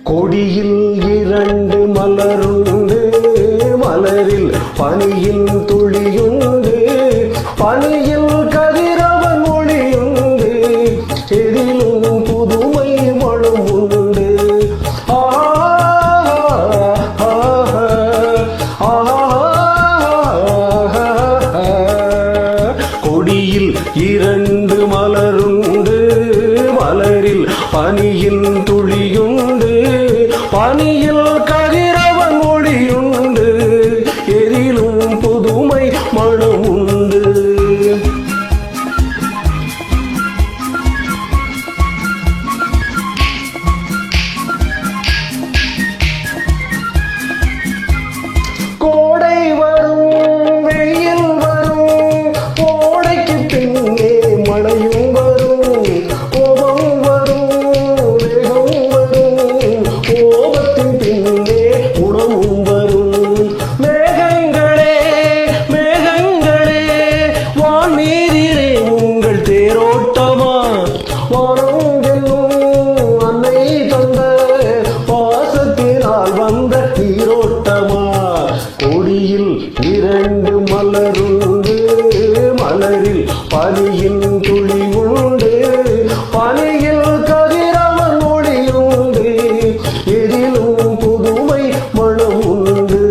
கொடியில் இரண்டு மலருண்டு, மலரில் பனியின் துளியுண்டு, பனியில் கதிரவன் மொழியுண்டு, எதிலும் புதுமை மனம் உண்டு. கொடியில் இரண்டு மலருண்டு, மலரில் பனியின் துளியுண்டு, பனியில் கதிரவன் மொழியுண்டு, எதிலும் புதுமை மனம் உண்டு. கோடை வரும், வெயில் வரும், கோடைக்கு பின்னே மழையும் வரும், கோபம் வரும், வேகம் வரும், கோபத்தின் பின்னே உணவும் வரும். மேகங்களே மேகங்களே வான்மீதிலே உங்கள் தேரோட்டமா, வானம் என்னும் அன்னை தந்த பாசத்தினால் வந்த நீரோட்டமா. கொடியில் இரண்டு மலருண்டு, மலரில் பனியின் துளி உண்டு, பனியில் கதிரவன் மொழியுண்டு, எதிலும் புதுமை மனம் உண்டு.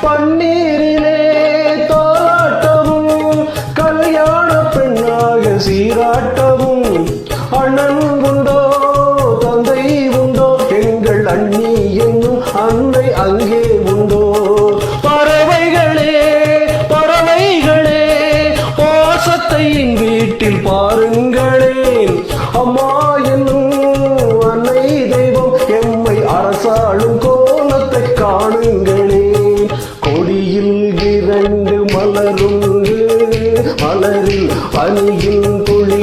பன்னீரிலே தாலாட்டவும், கல்யாண பெண்ணாக சீராட்டவும், அண்ணன் உண்டோ தந்தை உண்டோ, எங்கள் அண்ணி என்னும் அன்னை அங்கே உண்டோ. பறவைகளே பறவைகளே பாசத்தை என் வீட்டில் பாருங்களேன், அம்மா என்னும் அன்னை தெய்வம் எம்மை அரசாளும் கோலத்தை காணுங்களே. கொடியில் இரண்டு மலருண்டு, மலரில் பனியின் துளி